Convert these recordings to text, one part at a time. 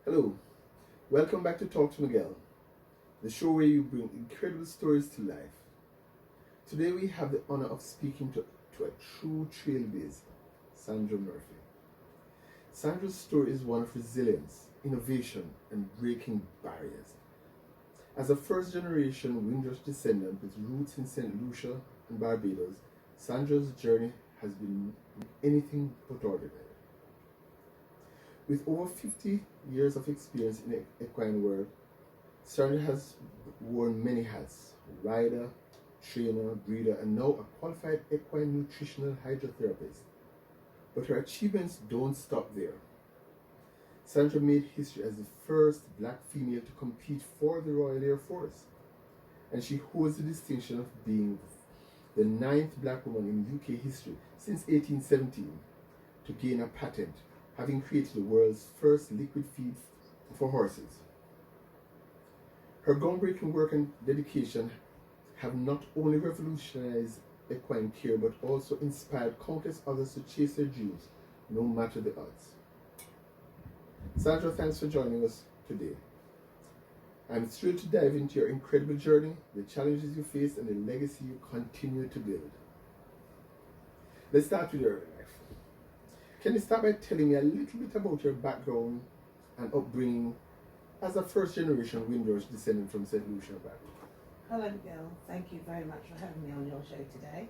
Hello, welcome back to Talk to Miguel, the show where you bring incredible stories to life. Today we have the honor of speaking to a true trailblazer, Sandra Murphy. Sandra's story is one of resilience, innovation, and breaking barriers. As a first-generation Windrush descendant with roots in St. Lucia and Barbados, Sandra's journey has been anything but ordinary. With over 50 years of experience in the equine world, Sandra has worn many hats: rider, trainer, breeder, and now a qualified equine nutritional hydrotherapist. But her achievements don't stop there. Sandra made history as the first black female to compete for the Royal Air Force, and she holds the distinction of being the 9th black woman in UK history since 1817 to gain a patent, having created the world's first liquid feed for horses. Her groundbreaking work and dedication have not only revolutionized equine care but also inspired countless others to chase their dreams, no matter the odds. Sandra, thanks for joining us today. I'm thrilled to dive into your incredible journey, the challenges you faced, and the legacy you continue to build. Let's start with your life. Can you start by telling me a little bit about your background and upbringing as a first-generation Windrush descendant from St. Lucia, Barbados? Hello Miguel, thank you very much for having me on your show today.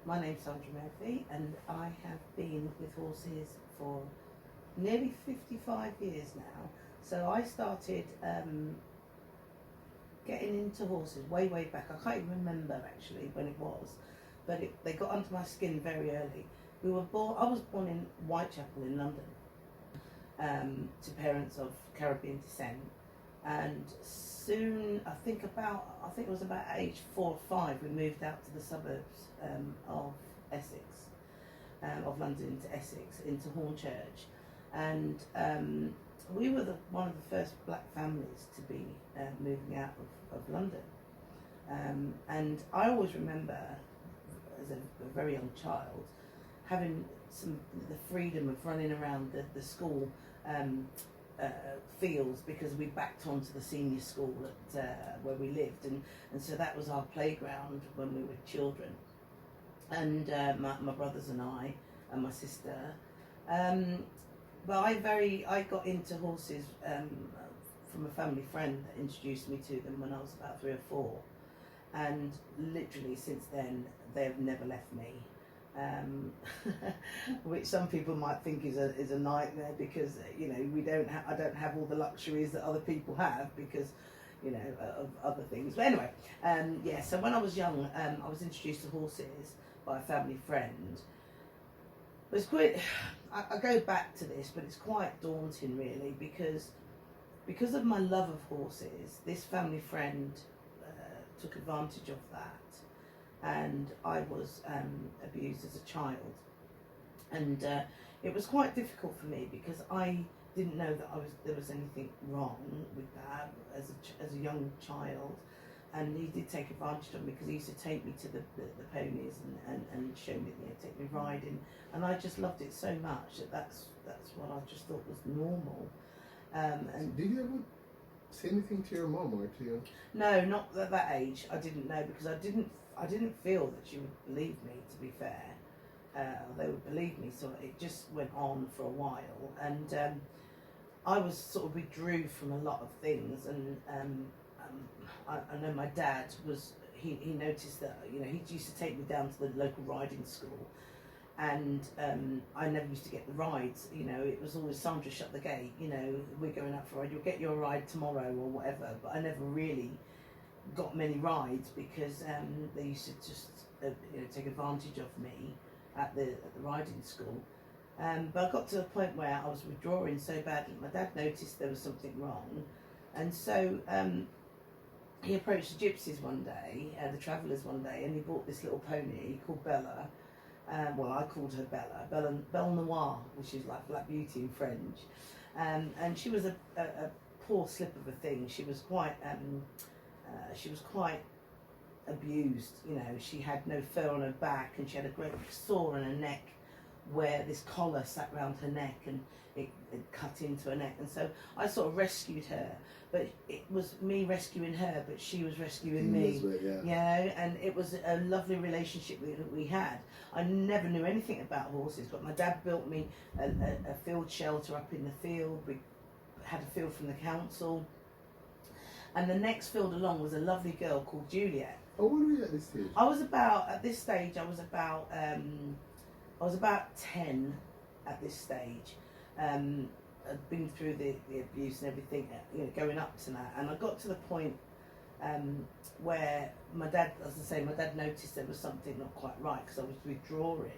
My name's Sandra Murphy and I have been with horses for nearly 55 years now. So I started getting into horses way back. I can't even remember actually when it was, but they got under my skin very early. I was born in Whitechapel in London to parents of Caribbean descent, and soon, I think it was about age 4 or 5, we moved out to the suburbs of Essex, of London into Essex, into Hornchurch, and we were one of the first black families to be moving out of London, and I always remember as a very young child having the freedom of running around the school fields, because we backed onto the senior school at where we lived, and so that was our playground when we were children, and my brothers and I and my sister, but I got into horses from a family friend that introduced me to them when I was about 3 or 4, and literally since then they have never left me. Which some people might think is a nightmare, because I don't have all the luxuries that other people have because of other things. But anyway, so when I was young, I was introduced to horses by a family friend. It was quite, I go back to this, but it's quite daunting really, because of my love of horses, this family friend took advantage of that. And I was abused as a child, and it was quite difficult for me because I didn't know that there was anything wrong with that as a young child, and he did take advantage of me because he used to take me to the ponies and show me, take me riding, and I just loved it so much that's what I just thought was normal. And did you ever say anything to your mom or to you? No, not at that age. I didn't know, because I didn't feel that she would believe me, to be fair. They would believe me, so it just went on for a while, and I was sort of withdrew from a lot of things, and I know my dad was, he noticed that, he used to take me down to the local riding school, and I never used to get the rides. It was always, Sandra, shut the gate, we're going out for a ride, you'll get your ride tomorrow or whatever, but I never really got many rides because they used to just take advantage of me at the riding school, but I got to a point where I was withdrawing so badly. My dad noticed there was something wrong, and so he approached the gypsies one day, the travellers one day, and he bought this little pony called Bella. Well, I called her Belle Noire, which is like Black Beauty in French, and she was a poor slip of a thing. She was quite abused. She had no fur on her back, and she had a great big sore on her neck where this collar sat round her neck and it cut into her neck, and so I sort of rescued her, but it was me rescuing her, but she was rescuing me. Well, yeah. You know, and it was a lovely relationship that we had. I never knew anything about horses, but my dad built me a field shelter up in the field. We had a field from the council, and the next field along was a lovely girl called Juliet. Oh, what were you at this stage? At this stage I was about 10 at this stage. I'd been through the abuse and everything, you know, going up to that, and I got to the point where my dad, as I say, my dad noticed there was something not quite right because I was withdrawing.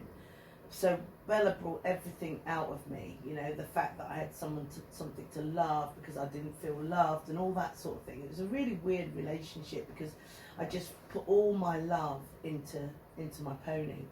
So Bella brought everything out of me, you know, the fact that I had something to love because I didn't feel loved and all that sort of thing. It was a really weird relationship because I just put all my love into my pony.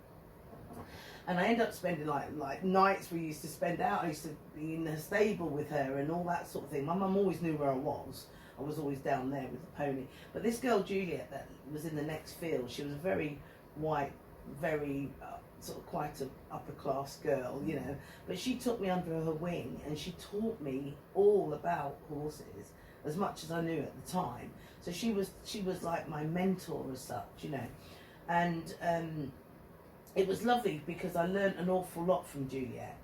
And I ended up spending like nights we used to spend out. I used to be in the stable with her and all that sort of thing. My mum always knew where I was. I was always down there with the pony. But this girl Juliet that was in the next field, she was a very white, very sort of quite an upper class girl, you know. But she took me under her wing and she taught me all about horses, as much as I knew at the time. So she was like my mentor as such, you know. And it was lovely because I learnt an awful lot from Juliet.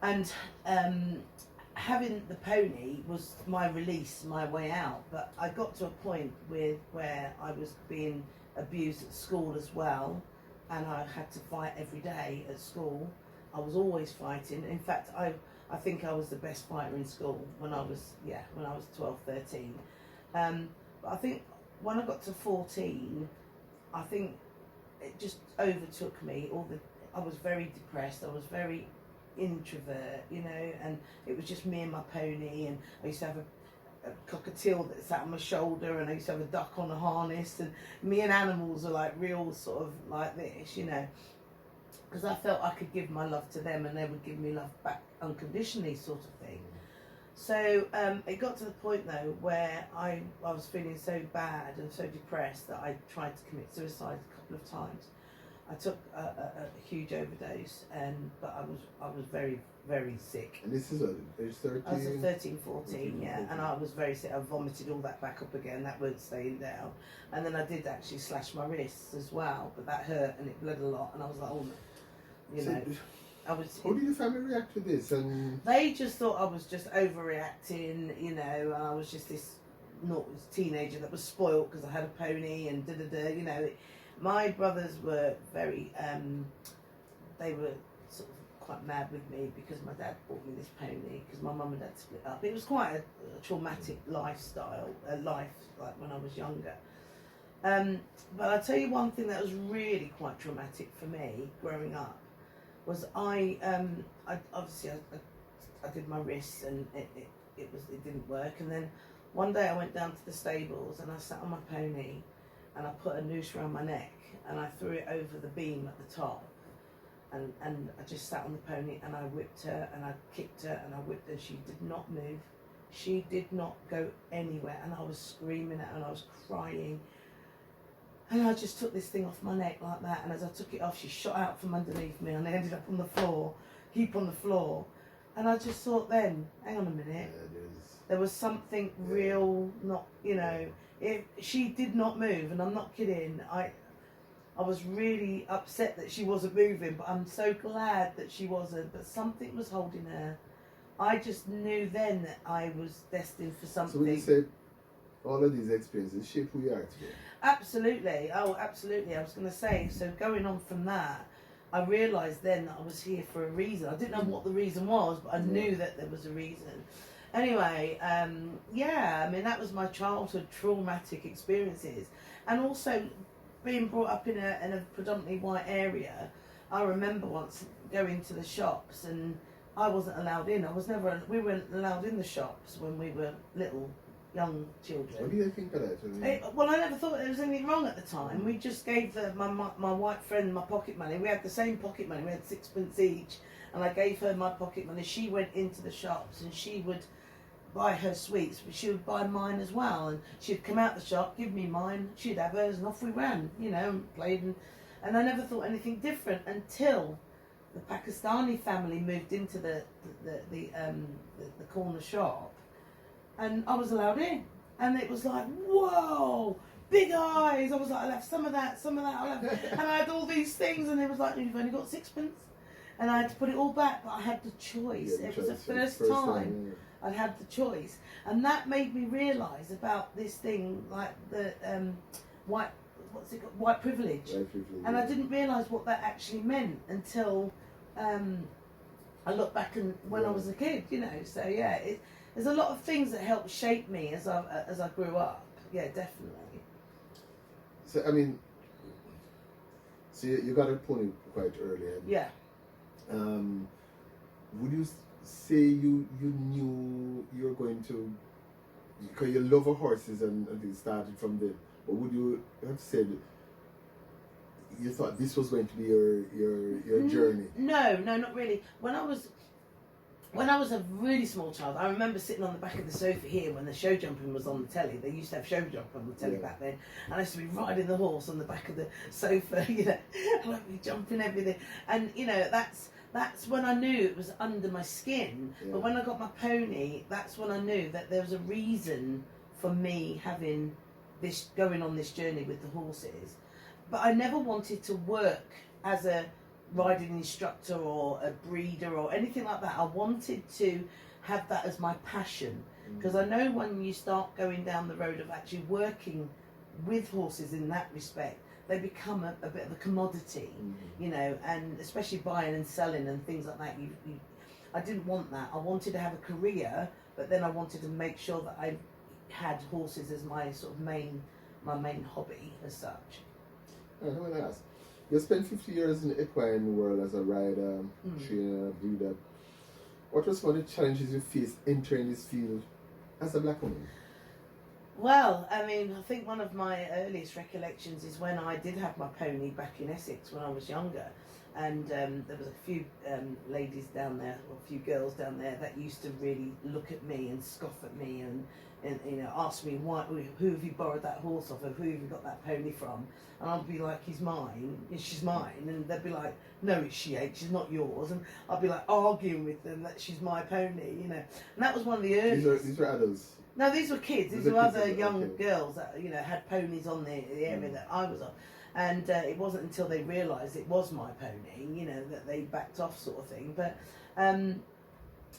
And having the pony was my release, my way out. But I got to a point where I was being abused at school as well, and I had to fight every day at school. I was always fighting. In fact, I think I was the best fighter in school when I was 12, 13. But I think when I got to 14, I think it just overtook me. I was very depressed. I was very introvert, you know, and it was just me and my pony. And I used to have a cockatiel that sat on my shoulder, and I used to have a duck on a harness. And me and animals are like real sort of like this, you know, because I felt I could give my love to them, and they would give me love back unconditionally, sort of thing. So it got to the point though where I was feeling so bad and so depressed that I tried to commit suicide a couple of times. I took a huge overdose, but I was very, very sick. And this is age 13? I was 13, 14, yeah, and I was very sick. I vomited all that back up again. That weren't staying down. And then I did actually slash my wrists as well, but that hurt and it bled a lot. And I was like, oh, you know. How did your family react to this? And they just thought I was just overreacting, you know, and I was just this teenager that was spoilt because I had a pony and you know. My brothers were very, they were sort of quite mad with me because my dad bought me this pony because my mum and dad split up. It was quite a traumatic life like when I was younger. But I'll tell you one thing that was really quite traumatic for me growing up was I did my wrists and it didn't work, and then one day I went down to the stables and I sat on my pony and I put a noose around my neck and I threw it over the beam at the top, and I just sat on the pony and I whipped her and I kicked her and I whipped her, and she did not move. She did not go anywhere, and I was screaming at her and I was crying. And I just took this thing off my neck like that, and as I took it off, she shot out from underneath me, and I ended up on the floor, heap on the floor. And I just thought then, hang on a minute, there was something real, not, you know, she did not move, and I'm not kidding. I was really upset that she wasn't moving, but I'm so glad that she wasn't, but something was holding her. I just knew then that I was destined for something. So when you said all of these experiences shape who you are today? Absolutely. Oh, absolutely. I was going to say, so going on from that, I realised then that I was here for a reason. I didn't know what the reason was, but I knew that there was a reason. Anyway, yeah, I mean, that was my childhood traumatic experiences. And also being brought up in a predominantly white area, I remember once going to the shops and I wasn't allowed in. We weren't allowed in the shops when we were little, young children. What do you think of that? Well, I never thought there was anything wrong at the time. We just gave my white friend my pocket money. We had the same pocket money. We had 6p each, and I gave her my pocket money. She went into the shops and she would buy her sweets, but she would buy mine as well. And she'd come out the shop, give me mine, she'd have hers, and off we ran, you know, and played. And I never thought anything different until the Pakistani family moved into the corner shop, and I was allowed in, and it was like, whoa, big eyes. I was like, I'll have some of that, I'll have, and I had all these things, and it was like, you've only got sixpence, and I had to put it all back, but I had the choice. Yeah, it was the first time time I'd had the choice, and that made me realise about this thing like the white, what's it called, white privilege, and I didn't realise what that actually meant until I look back and when I was a kid, you know. So yeah, there's a lot of things that helped shape me as I grew up. Yeah, definitely. So I mean, so you got a pony quite early. Yeah. Would you say you knew you were going to, because you love horses and it started from there, but would you have said you thought this was going to be your journey? No, not really. When I was a really small child, I remember sitting on the back of the sofa here when the show jumping was on the telly. They used to have show jumping on the telly back then, and I used to be riding the horse on the back of the sofa, you know, and I'd be jumping everything. And you know, that's when I knew it was under my skin. But when I got my pony, that's when I knew that there was a reason for me having this, going on this journey with the horses. But I never wanted to work as a riding instructor or a breeder or anything like that. I wanted to have that as my passion, because I know when you start going down the road of actually working with horses in that respect, they become a bit of a commodity, you know, and especially buying and selling and things like that. I didn't want that. I wanted to have a career, but then I wanted to make sure that I had horses as my sort of main hobby as such. I want to ask, you spent 50 years in the equine world as a rider, trainer, breeder. What was one of the challenges you faced entering this field as a black woman? Well, I mean, I think one of my earliest recollections is when I did have my pony back in Essex when I was younger, and there was a few ladies down there, or a few girls down there that used to really look at me and scoff at me and you know, ask me who have you borrowed that horse off of, who have you got that pony from, and I'd be like, he's mine, she's mine, and they'd be like, no, she ain't, she's not yours, and I'd be like arguing with them that she's my pony, you know, and that was one of the earliest. These were adults. No, these were kids. These were other young girls that, you know, had ponies on the area that I was on. And it wasn't until they realised it was my pony, you know, that they backed off, sort of thing. But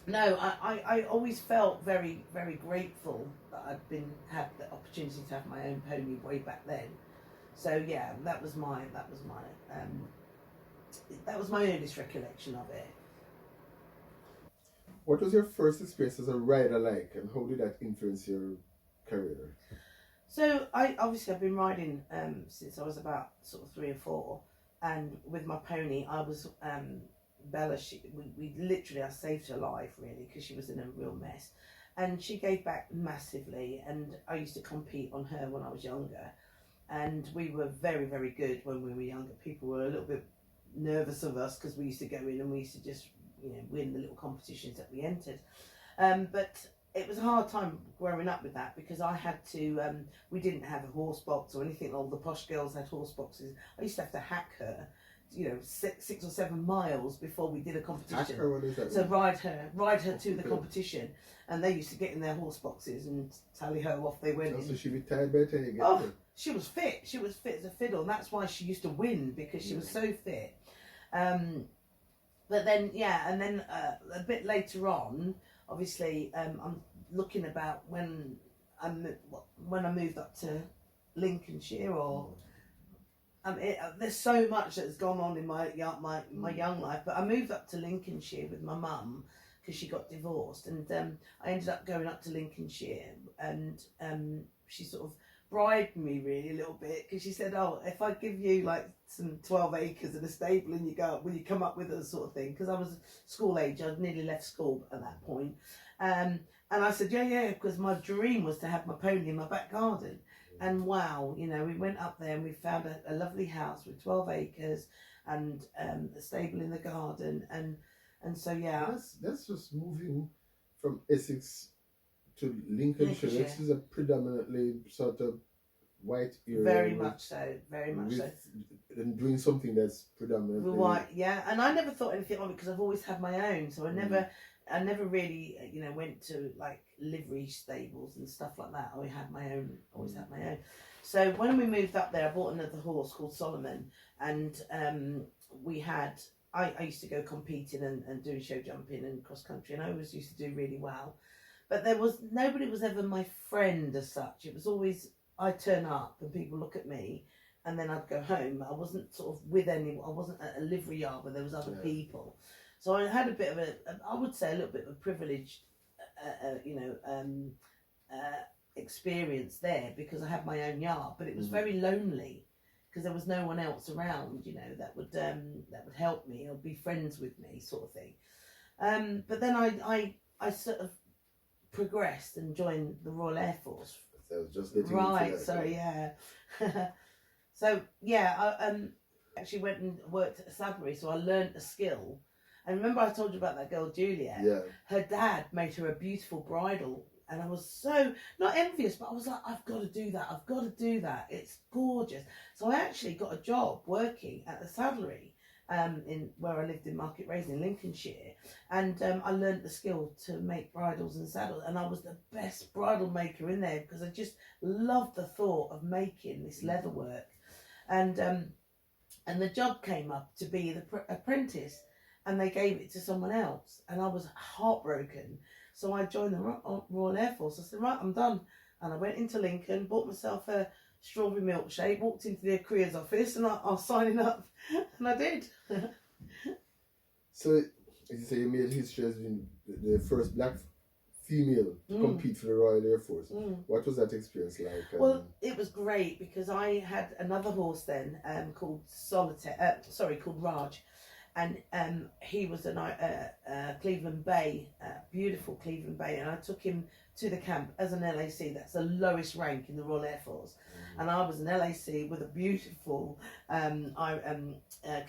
no, I always felt very, very grateful that I'd had the opportunity to have my own pony way back then. So yeah, that was my earliest recollection of it. What was your first experience as a rider like, and how did that influence your career? So I've been riding since I was about sort of 3 or 4, and with my pony I was Bella. We literally, I saved her life really, because she was in a real mess, and she gave back massively. And I used to compete on her when I was younger, and we were very, very good when we were younger. People were a little bit nervous of us because we used to go in and we used to just, you know, win the little competitions that we entered. But it was a hard time growing up with that, because I had to, we didn't have a horse box or anything. All the posh girls had horse boxes. I used to have to hack her, you know, 6 or 7 miles before we did a competition. Hack her, what is that? So ride her to the competition, and they used to get in their horse boxes and tally her off. They went. So she'd be tired by the time you get there. She was fit. She was fit as a fiddle, and that's why she used to win, because she was so fit. But then, yeah, and then a bit later on, obviously, I'm looking about when I moved up to Lincolnshire, or there's so much that's gone on in my young life. But I moved up to Lincolnshire with my mum because she got divorced, and I ended up going up to Lincolnshire, and she sort of bribed me really a little bit, because she said, oh, if I give you like some 12 acres and a stable and you go up, will you come up with us, sort of thing, because I was school age. I'd nearly left school at that point, and I said yeah, because my dream was to have my pony in my back garden. And wow, you know, we went up there and we found a lovely house with 12 acres and a stable in the garden, and so yeah, that's just moving from Essex to Lincolnshire. This is a predominantly sort of white area. Very much so. Very much so. And doing something that's predominantly White, yeah. And I never thought anything of it because I've always had my own. So I never really, went to like livery stables and stuff like that. I had my own. Always had my own. So when we moved up there, I bought another horse called Solomon, and we had. I used to go competing and doing show jumping and cross country, and I always used to do really well. But nobody was ever my friend as such. It was always I'd turn up and people look at me, and then I'd go home. I wasn't sort of with anyone. I wasn't at a livery yard where there was other people. So I had a bit of I would say a little bit of a privileged, experience there because I had my own yard, but it was very lonely because there was no one else around, that would help me or be friends with me, sort of thing. But then I sort of progressed and joined the Royal Air Force. I was just letting right. you that, So yeah. So yeah, I actually went and worked at a saddlery, so I learned a skill. And remember I told you about that girl Juliet? Yeah. Her dad made her a beautiful bridle, and I was so not envious, but I was like, I've got to do that. I've got to do that. It's gorgeous. So I actually got a job working at the saddlery in where I lived in Market Rasen in Lincolnshire, and I learned the skill to make bridles and saddles, and I was the best bridle maker in there because I just loved the thought of making this leather work, and the job came up to be the apprentice, and they gave it to someone else, and I was heartbroken. So I joined the Royal Air Force. I said, right, I'm done. And I went into Lincoln, bought myself a strawberry milkshake, walked into the careers office, and I was signing up, and I did. So, as you say, you made history as being the first black female to compete for the Royal Air Force. What was that experience like? Well, it was great because I had another horse then called called Raj. And he was a Cleveland Bay, beautiful Cleveland Bay, and I took him to the camp as an LAC. That's the lowest rank in the Royal Air Force, and I was an LAC with a beautiful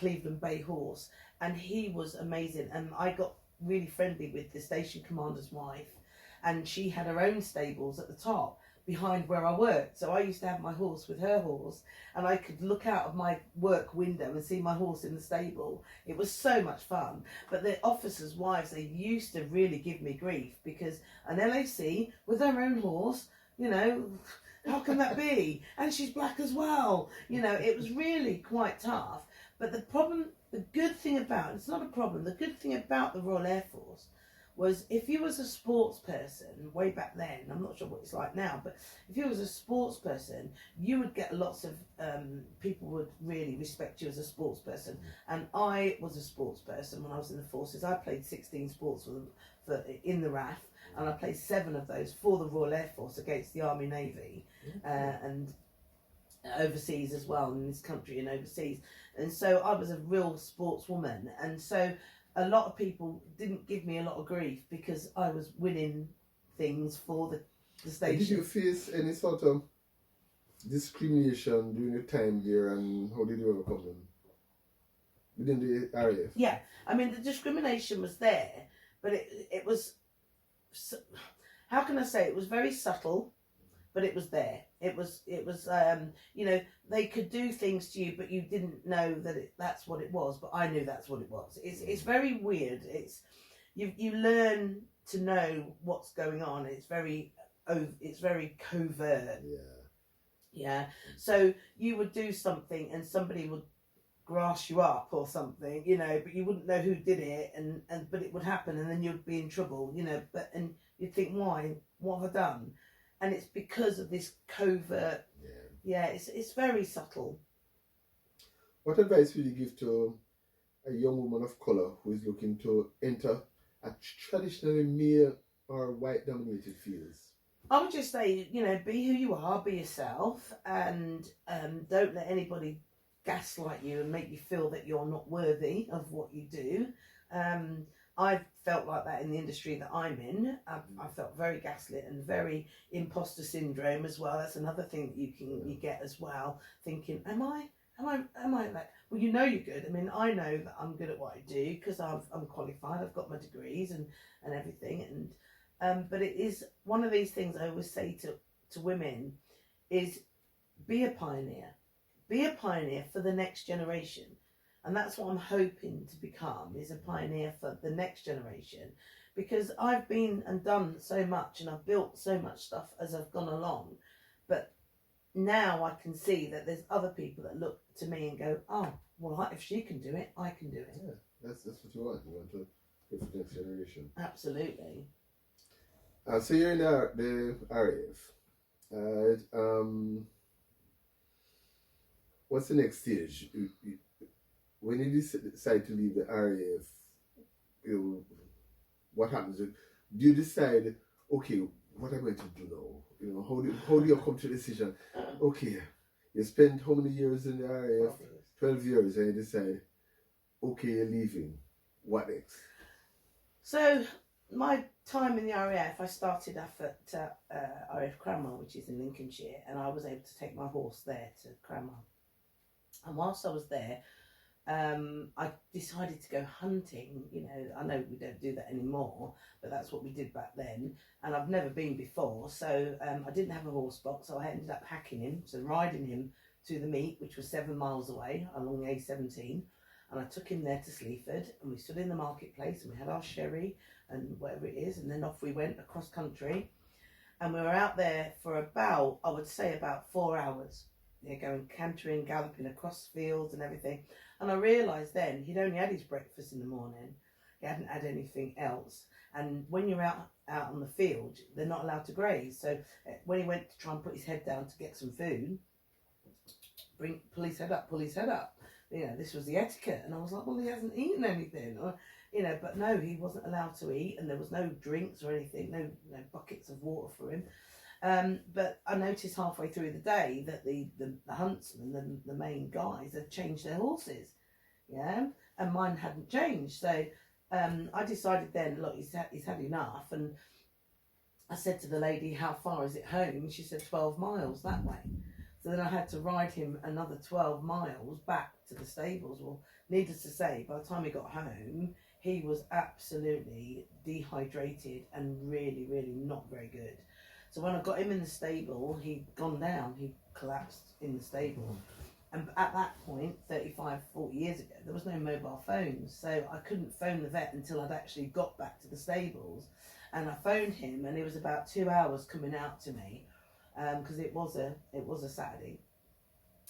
Cleveland Bay horse, and he was amazing. And I got really friendly with the station commander's wife, and she had her own stables at the top behind where I worked. So I used to have my horse with her horse, and I could look out of my work window and see my horse in the stable. It was so much fun. But the officers' wives, they used to really give me grief because an LAC with her own horse, how can that be? And she's black as well. It was really quite tough. But the good thing about the Royal Air Force was if you was a sports person way back then, I'm not sure what it's like now, but if you was a sports person, you would get lots of people would really respect you as a sports person. And I was a sports person when I was in the forces. I played 16 sports in the RAF, and I played 7 of those for the Royal Air Force against the Army Navy, and overseas as well, in this country and overseas. And so I was a real sportswoman, and so a lot of people didn't give me a lot of grief because I was winning things for the station. Did you face any sort of discrimination during your time there, and how did you overcome them within the RAF? Yeah, I mean the discrimination was there, but it was, how can I say, it was very subtle, but it was there. It was they could do things to you, but you didn't know that that's what it was. But I knew that's what it was. It's very weird. It's you learn to know what's going on. It's very covert. Yeah. So you would do something, and somebody would grass you up or something, but you wouldn't know who did it, but it would happen, and then you'd be in trouble, and you'd think, why? What have I done? And it's because of this covert. It's very subtle. What advice would you give to a young woman of color who is looking to enter a traditionally male or white dominated fields? I would just say, be who you are, be yourself, and don't let anybody gaslight you and make you feel that you're not worthy of what you do. I've felt like that in the industry that I'm in. I felt very gaslit and very imposter syndrome as well. That's another thing that you get as well. Thinking, am I like? Well, you're good. I mean, I know that I'm good at what I do because I'm qualified. I've got my degrees and everything. And but it is one of these things I always say to women is be a pioneer. Be a pioneer for the next generation. And that's what I'm hoping to become, is a pioneer for the next generation. Because I've been and done so much, and I've built so much stuff as I've gone along. But now I can see that there's other people that look to me and go, oh, well, if she can do it, I can do it. Yeah, that's what you want. You want to give for the next generation. Absolutely. So you're in the RAF. What's the next stage? When you decide to leave the RAF, what happens? Do you decide, okay, what am I going to do now? How do you come to a decision? Okay, you spent how many years in the RAF? 12 years, and you decide, okay, you're leaving. What next? So my time in the RAF, I started off at RAF Cranwell, which is in Lincolnshire, and I was able to take my horse there to Cranwell. And whilst I was there, I decided to go hunting. I know we don't do that anymore, but that's what we did back then. And I've never been before, so I didn't have a horse box, so I ended up hacking him, so riding him to the meet, which was 7 miles away along the A17. And I took him there to Sleaford, and we stood in the marketplace, and we had our sherry and whatever it is, and then off we went across country. And we were out there for about, I would say, about 4 hours. Going cantering, galloping across fields and everything. And I realised then he'd only had his breakfast in the morning. He hadn't had anything else. And when you're out on the field, they're not allowed to graze. So when he went to try and put his head down to get some food, pull his head up. This was the etiquette. And I was like, well, he hasn't eaten anything. But no, he wasn't allowed to eat, and there was no drinks or anything, no buckets of water for him. But I noticed halfway through the day that the huntsmen, the main guys, had changed their horses, and mine hadn't changed. So I decided then, look, he's had enough, and I said to the lady, how far is it home? And she said 12 miles that way. So then I had to ride him another 12 miles back to the stables. Well, needless to say, by the time he got home, he was absolutely dehydrated and really, really not very good. So when I got him in the stable, he'd gone down, he collapsed in the stable. And at that point, 35, 40 years ago, there was no mobile phones. So I couldn't phone the vet until I'd actually got back to the stables. And I phoned him, and it was about 2 hours coming out to me, because it was a Saturday.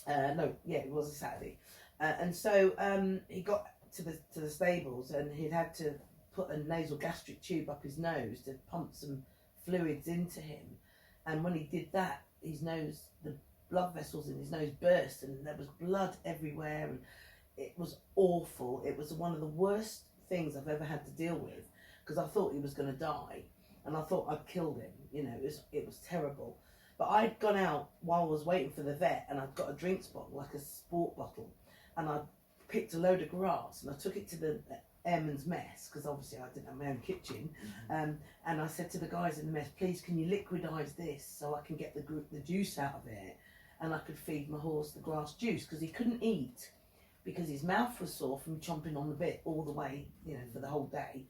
It was a Saturday. And so he got to the stables, and he'd had to put a nasal gastric tube up his nose to pump some fluids into him. And when he did that, his nose, the blood vessels in his nose burst, and there was blood everywhere, and it was awful. It was one of the worst things I've ever had to deal with, because I thought he was going to die, and I thought I'd killed him. It was terrible. But I'd gone out while I was waiting for the vet, and I'd got a drinks bottle, like a sport bottle, and I picked a load of grass, and I took it to the airman's mess, because obviously I didn't have my own kitchen. And I said to the guys in the mess, please, can you liquidize this so I can get the juice out of it, and I could feed my horse the grass juice, because he couldn't eat because his mouth was sore from chomping on the bit all the way, for the whole day.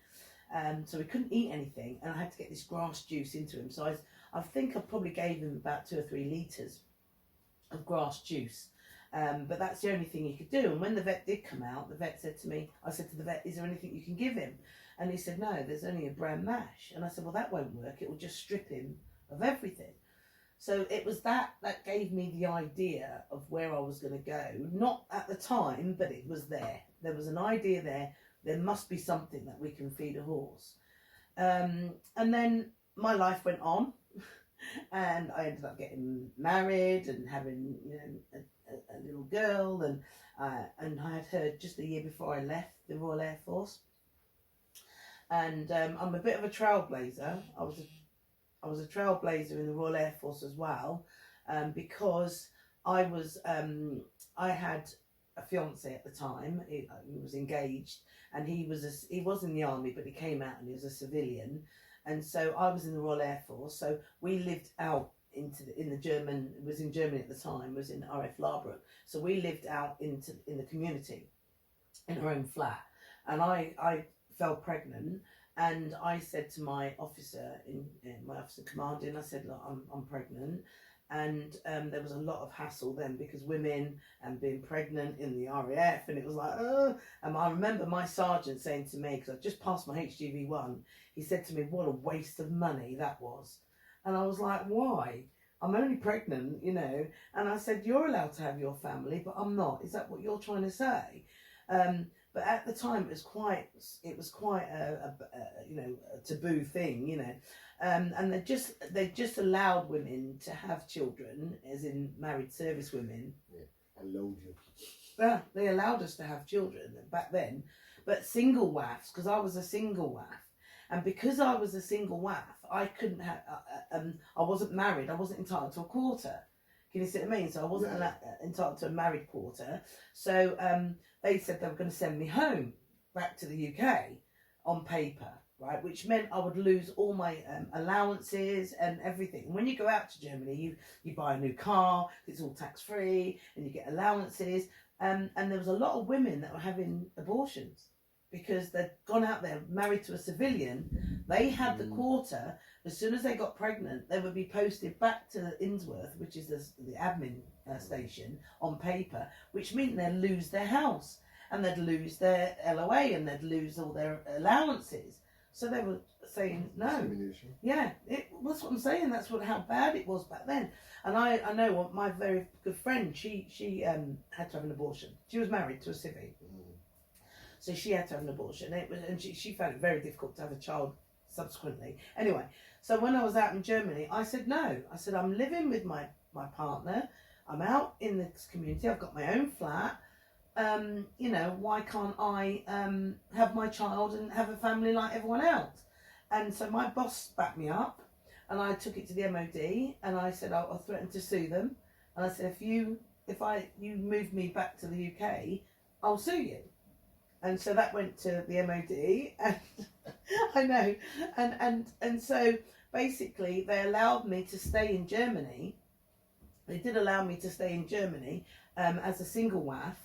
So he couldn't eat anything, and I had to get this grass juice into him. So I think I probably gave him about 2 or 3 litres of grass juice. But that's the only thing he could do. And when the vet did come out, the vet said to me, I said to the vet, is there anything you can give him? And he said, no, there's only a bran mash. And I said, well, that won't work. It will just strip him of everything. So it was that gave me the idea of where I was going to go. Not at the time, but it was there. There was an idea there. There must be something that we can feed a horse. And then my life went on, and I ended up getting married and having, a little girl, and I had her just a year before I left the Royal Air Force. And I'm a bit of a trailblazer. I was a trailblazer in the Royal Air Force as well, because I had a fiance at the time. He was engaged, and he was in the army, but he came out and he was a civilian. And so I was in the Royal Air Force. So we lived out in Germany at the time, was in RF Larbrook. So we lived out in the community in our own flat. And I fell pregnant, and I said to my officer my officer commanding, I said, look, I'm pregnant. and there was a lot of hassle then because women and being pregnant in the RAF, and it was like, oh. And I remember my sergeant saying to me, because I just passed my HGV1, he said to me, what a waste of money that was. And I was like, why? I'm only pregnant, you know. And I said, you're allowed to have your family, but I'm not. Is that what you're trying to say? But at the time, it was quite a you know, a taboo thing, you know. And they just allowed women to have children, as in married service women. Yeah, allowed you. Yeah, they allowed us to have children back then. But single WAFs, because I was a single WAF, and because I was a single WAF, I couldn't have. I wasn't married. I wasn't entitled to a quarter. Can you see what I mean? So I wasn't entitled to a married quarter. So they said they were going to send me home back to the UK on paper, right? Which meant I would lose all my allowances and everything. And when you go out to Germany, you buy a new car, it's all tax free, and you get allowances. And there was a lot of women that were having abortions because they'd gone out there married to a civilian. They had the quarter. As soon as they got pregnant, they would be posted back to Innsworth, which is the admin station, on paper, which meant they'd lose their house and they'd lose their LOA and they'd lose all their allowances. So they were saying no. Yeah, that's what I'm saying. That's how bad it was back then. And I know my very good friend, she had to have an abortion. She was married to a civvy. So she had to have an abortion. And she found it very difficult to have a child subsequently. Anyway, so when I was out in Germany, I said no. I said, I'm living with my partner. I'm out in this community. I've got my own flat. You know, why can't I have my child and have a family like everyone else? And so my boss backed me up, and I took it to the MOD, and I said I'll threaten to sue them. And I said, if you move me back to the UK, I'll sue you. And so that went to the MOD, and I know, and so basically they allowed me to stay in Germany. They did allow me to stay in Germany as a single WAF,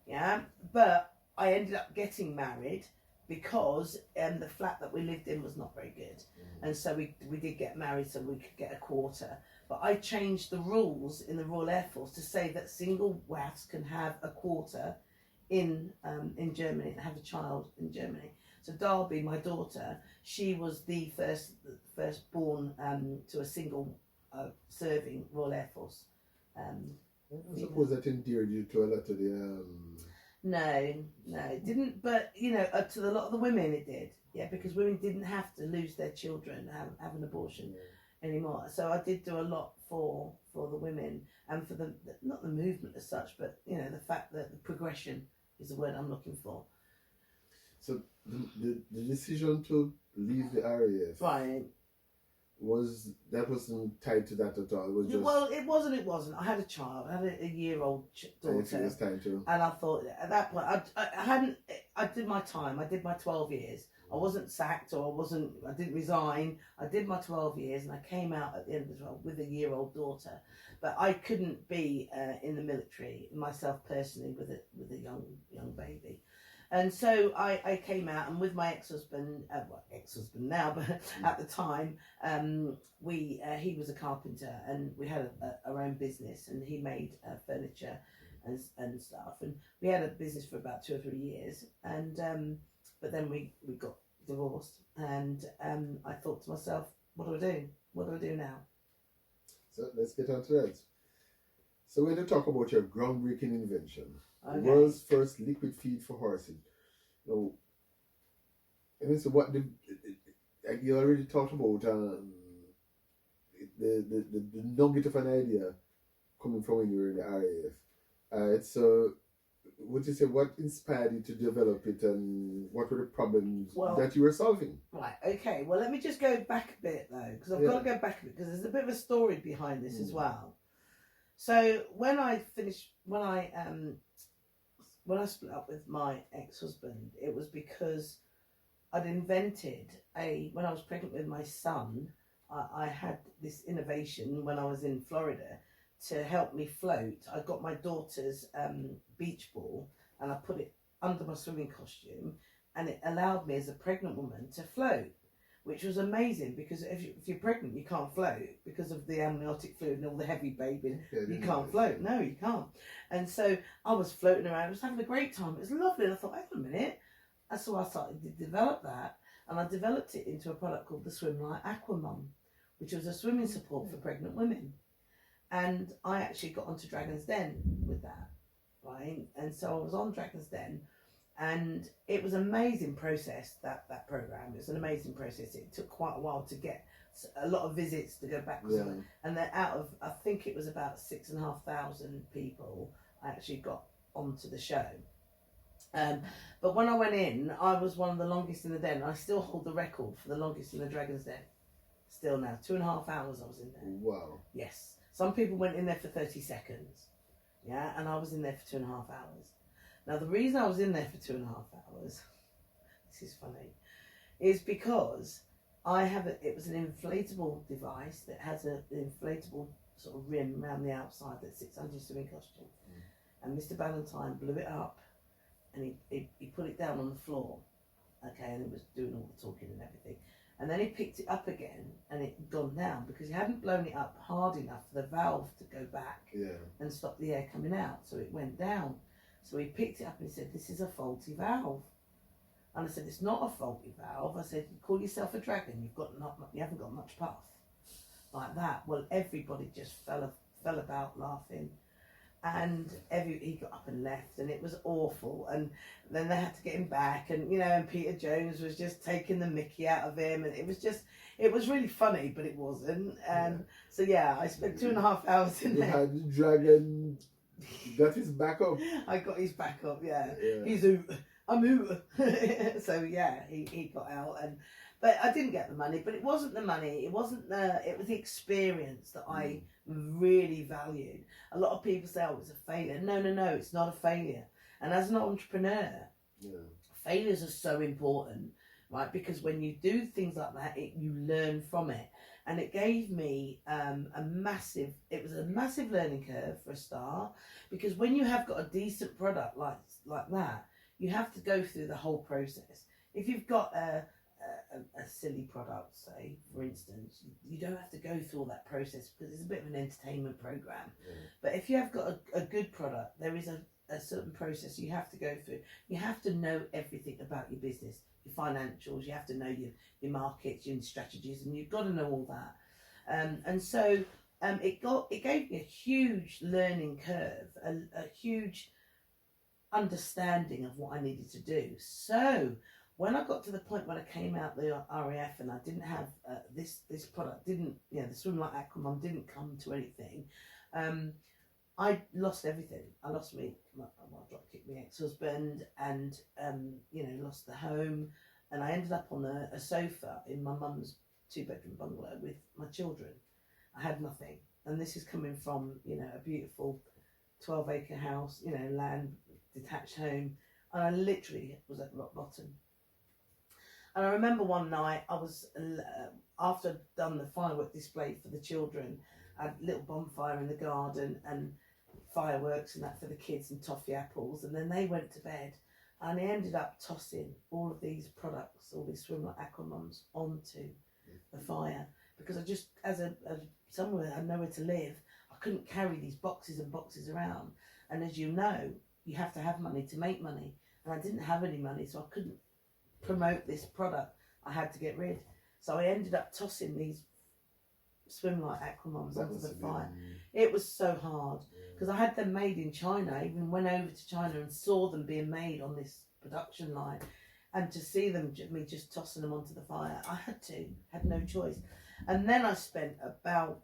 yeah. But I ended up getting married because the flat that we lived in was not very good, and so we did get married so we could get a quarter. But I changed the rules in the Royal Air Force to say that single WAFs can have a quarter in Germany and have a child in Germany. So Darby, my daughter, she was the first born to a single serving Royal Air Force. I suppose that endeared you to a lot of the. No, it didn't. But you know, to a lot of the women, it did. Yeah, because women didn't have to lose their children, have an abortion anymore. So I did do a lot for the women and for the not the movement as such, but you know, the fact that the progression is the word I'm looking for. So the decision to leave the RAF, right, wasn't tied to that at all. It was just, well, it wasn't. I had a child. I had a year-old daughter, it was time to. And I thought at that point I did my time. I did my 12 years. I wasn't sacked or I didn't resign. I did my 12 years and I came out at the end of the 12 with a year-old daughter. But I couldn't be in the military myself personally with a young baby. And so I came out, and with my ex-husband now, but at the time, he was a carpenter, and we had our own business, and he made furniture and stuff. And we had a business for about 2 or 3 years, and but then we got divorced, and I thought to myself, what do I do? What do I do now? So let's get on to that. So we're going to talk about your groundbreaking invention, Okay. the world's first liquid feed for horses. Now, I mean, so you already talked about the nugget of an idea coming from when you were in the RAF. So would you say what inspired you to develop it, and what were the problems that you were solving? Right, okay. Well, let me just go back a bit though, because I've got to go back a bit, because there's a bit of a story behind this as well. So when I split up with my ex-husband, it was because I'd invented when I was pregnant with my son, I had this innovation when I was in Florida to help me float. I got my daughter's beach ball and I put it under my swimming costume, and it allowed me as a pregnant woman to float, which was amazing because if you're pregnant, you can't float because of the amniotic fluid and all the heavy baby. You can't float. No, you can't. And so I was floating around. I was having a great time. It was lovely. And I thought, hang on a minute. And so I started to develop that. And I developed it into a product called the Swimlight Aquamum, which was a swimming support for pregnant women. And I actually got onto Dragon's Den with that, right? And so I was on Dragon's Den, and it was an amazing process, that program. It was an amazing process. It took quite a while to get a lot of visits to go back. And then out of, I think it was about 6,500 people, I actually got onto the show. But when I went in, I was one of the longest in the den. I still hold the record for the longest in the Dragon's Den. Still now, 2.5 hours I was in there. Wow. Yes. Some people went in there for 30 seconds. Yeah, and I was in there for 2.5 hours. Now, the reason I was in there for 2.5 hours, this is funny, is because it was an inflatable device that has an inflatable sort of rim around the outside that sits under your swimming costume. And Mr. Ballantyne blew it up and he put it down on the floor. Okay, and it was doing all the talking and everything. And then he picked it up again and it had gone down because he hadn't blown it up hard enough for the valve to go back and stop the air coming out. So it went down. So he picked it up and he said, this is a faulty valve. And I said, it's not a faulty valve. I said, you call yourself a dragon, you haven't got much puff. Like that. Well, everybody just fell about laughing. And he got up and left, and it was awful. And then they had to get him back, and and Peter Jones was just taking the mickey out of him, and it was really funny, but it wasn't. And so I spent 2.5 hours in there. You had the dragon, got his back up. I got his back up. Yeah. He's I'm out. So he got out, but I didn't get the money. But it wasn't the money. It was the experience that I really valued. A lot of people say, oh, it's a failure. No, it's not a failure. And as an entrepreneur, failures are so important, right? Because when you do things like that, you learn from it. And it gave me a massive learning curve for a start, because when you have got a decent product like that, you have to go through the whole process. If you've got a silly product, say, for instance, you don't have to go through all that process because it's a bit of an entertainment program. But if you have got a good product, there is a certain process you have to go through. You have to know everything about your business, your financials, you have to know your markets, your strategies, and you've got to know all that. And so it gave me a huge learning curve, a huge understanding of what I needed to do. So when I got to the point when I came out the RAF and I didn't have this product, the Swimlight Aquamum didn't come to anything, I lost everything. I lost my drop-kicked my ex-husband, and lost the home, and I ended up on a sofa in my mum's 2-bedroom bungalow with my children. I had nothing, and this is coming from a beautiful 12-acre house, land, detached home, and I literally was at rock bottom. And I remember one night I was, after I'd done the firework display for the children, I had a little bonfire in the garden and fireworks and that for the kids and toffee apples, and then they went to bed, and I ended up tossing all of these products, all these Swimlight Aquamums, onto the fire, because I just, as somewhere I had nowhere to live, I couldn't carry these boxes and boxes around. And as you know, you have to have money to make money, and I didn't have any money, so I couldn't promote this product. I had to get rid. So I ended up tossing these Swimlight Aquamums onto the fire. It was so hard because I had them made in China. I even went over to China and saw them being made on this production line, and to see me just tossing them onto the fire, I had no choice. And then I spent about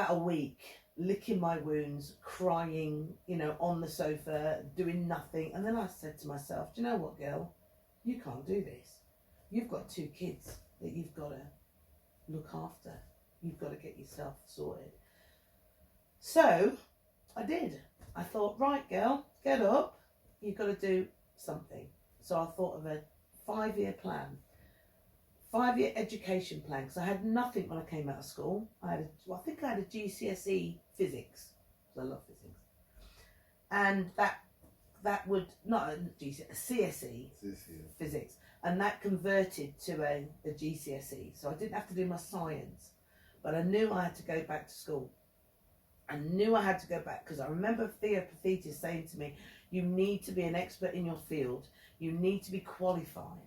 a week licking my wounds, crying, on the sofa, doing nothing. And then I said to myself, do you know what, girl? You can't do this. You've got 2 kids that you've got to look after. You've got to get yourself sorted. So I did. I thought, right, girl, get up. You've got to do something. So I thought of a 5-year plan. 5-year education plan, because I had nothing when I came out of school. I think I had a GCSE physics, because I love physics, and that would not a GCSE, a CSE physics, and that converted to a GCSE. So I didn't have to do my science, but I knew I had to go back to school. I knew I had to go back because I remember Theopathetis saying to me, you need to be an expert in your field. You need to be qualified.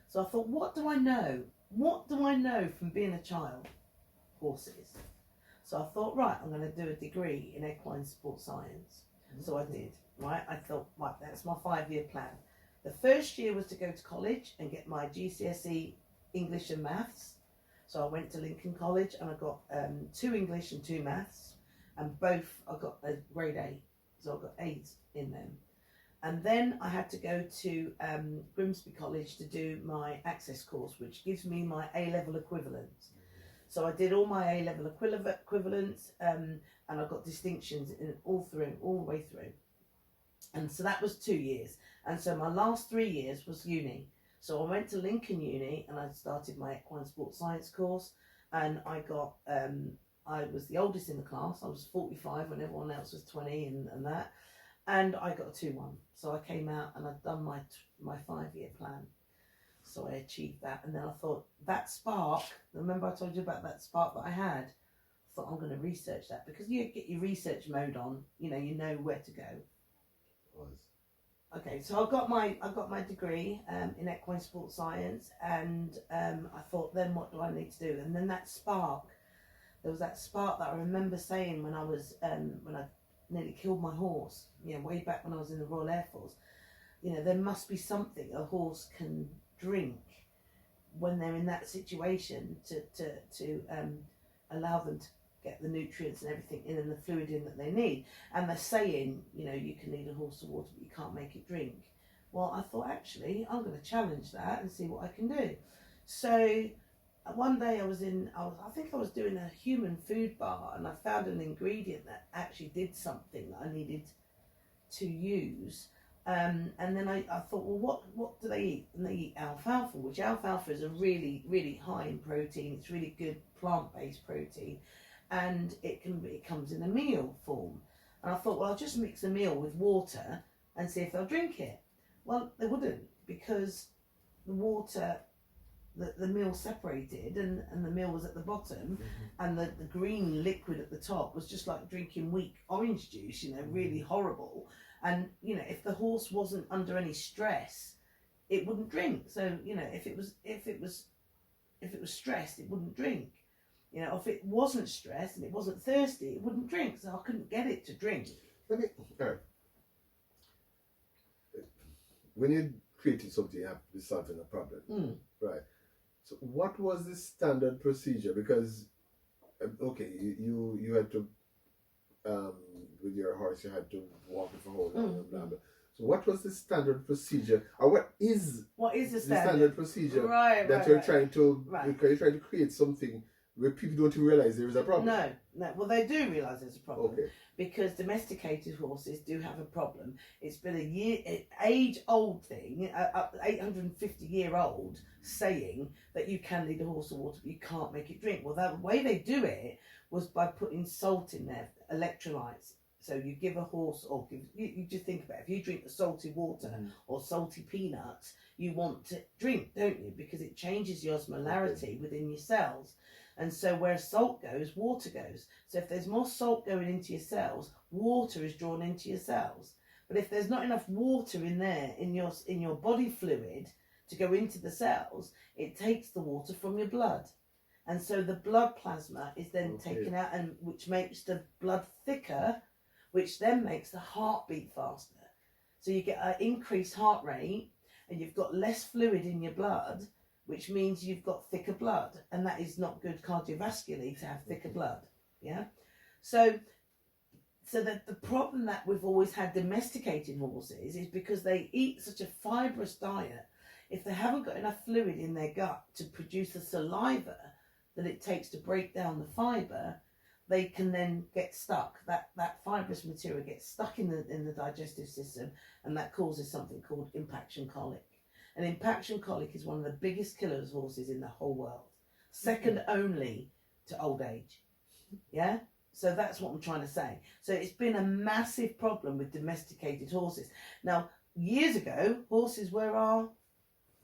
So I thought, what do I know? What do I know from being a child? Horses. So I thought, right, I'm going to do a degree in equine sport science. So I did, right? I thought, right, that's my 5-year plan. The first year was to go to college and get my GCSE English and Maths. So I went to Lincoln College and I got 2 English and 2 Maths, and both I got a grade A. So I got A's in them. And then I had to go to Grimsby College to do my access course, which gives me my A-level equivalent. So I did all my A-level equivalents, and I got distinctions in all the way through. And so that was 2 years. And so my last 3 years was uni. So I went to Lincoln Uni and I started my equine sports science course, and I got, I was the oldest in the class. I was 45 when everyone else was 20 and that. And I got a 2-1. So I came out and I'd done my 5-year plan. So I achieved that. And then I thought, that spark, remember I told you about that spark that I had? I thought, I'm going to research that, because you get your research mode on, you know where to go. Okay, so I got my degree in equine sports science, and I thought, then what do I need to do? And then that spark, there was that spark that I remember saying when I was when I nearly killed my horse, way back when I was in the Royal Air Force. There must be something a horse can drink when they're in that situation to allow them to get the nutrients and everything in and the fluid in that they need. And they're saying, you can lead a horse to water, but you can't make it drink. Well, I thought, actually, I'm going to challenge that and see what I can do. So one day I think I was doing a human food bar, and I found an ingredient that actually did something that I needed to use. And then I thought, well, what do they eat? And they eat alfalfa, which alfalfa is a really, really high in protein. It's really good plant-based protein, and it comes in a meal form. And I thought, well, I'll just mix a meal with water and see if they'll drink it. Well, they wouldn't, because the water, the meal separated, and the meal was at the bottom, and the green liquid at the top was just like drinking weak orange juice, really horrible. And if the horse wasn't under any stress, it wouldn't drink. So if it was stressed, it wouldn't drink. If it wasn't stressed and it wasn't thirsty, it wouldn't drink. So I couldn't get it to drink. When you created something, you have to be solving a problem, right? So what was the standard procedure? Because okay, you had to with your horse, you had to walk it for a whole long and blah blah. So what was the standard procedure, or what is the standard procedure that you're trying to because you're trying to create something where people don't even realize there is a problem? No. Well, they do realise there's a problem. Okay. Because domesticated horses do have a problem. It's been an age-old thing, 850-year-old saying that you can lead a horse to water, but you can't make it drink. Well, the way they do it was by putting salt in there, electrolytes. So you give a horse, or you just think about it, if you drink the salty water or salty peanuts, you want to drink, don't you? Because it changes the osmolarity within your cells. And so where salt goes, water goes. So if there's more salt going into your cells, water is drawn into your cells. But if there's not enough water in there, in your body fluid to go into the cells, it takes the water from your blood. And so the blood plasma is then taken out, and which makes the blood thicker, which then makes the heartbeat faster. So you get an increased heart rate, and you've got less fluid in your blood, which means you've got thicker blood, and that is not good cardiovascularly to have thicker blood. Yeah. So that the problem that we've always had domesticated horses is because they eat such a fibrous diet. If they haven't got enough fluid in their gut to produce the saliva that it takes to break down the fibre, they can then get stuck. That fibrous material gets stuck in the digestive system, and that causes something called impaction colic. And impaction colic is one of the biggest killers of horses in the whole world, second only to old age. Yeah. So that's what I'm trying to say. So it's been a massive problem with domesticated horses. Now, years ago, horses were our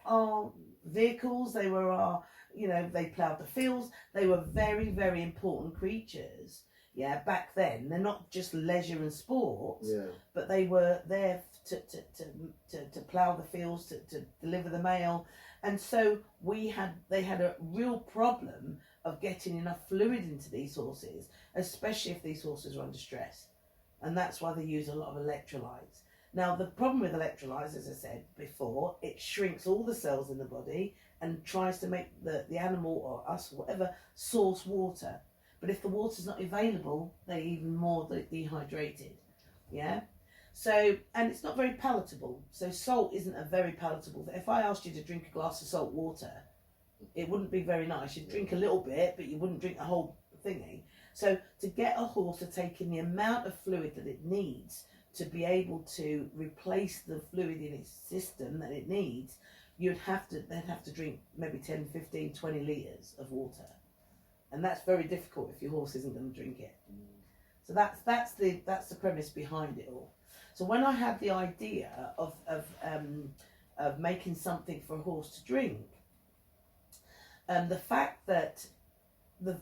our vehicles, they were our, you know, they ploughed the fields. They were very, very important creatures. Yeah, back then they're not just leisure and sport, but they were there to plough the fields, to deliver the mail, and so they had a real problem of getting enough fluid into these horses, especially if these horses were under stress, and that's why they use a lot of electrolytes. Now the problem with electrolytes, as I said before, it shrinks all the cells in the body and tries to make the animal or us, whatever, source water. But if the water's not available, they're even more dehydrated. Yeah? So, and it's not very palatable. So salt isn't a very palatable thing. If I asked you to drink a glass of salt water, it wouldn't be very nice. You'd drink a little bit, but you wouldn't drink the whole thingy. So to get a horse to take in the amount of fluid that it needs to be able to replace the fluid in its system that it needs, they'd have to drink maybe 10, 15, 20 litres of water. And that's very difficult if your horse isn't going to drink it. So that's the premise behind it all. So when I had the idea of making something for a horse to drink, the fact that the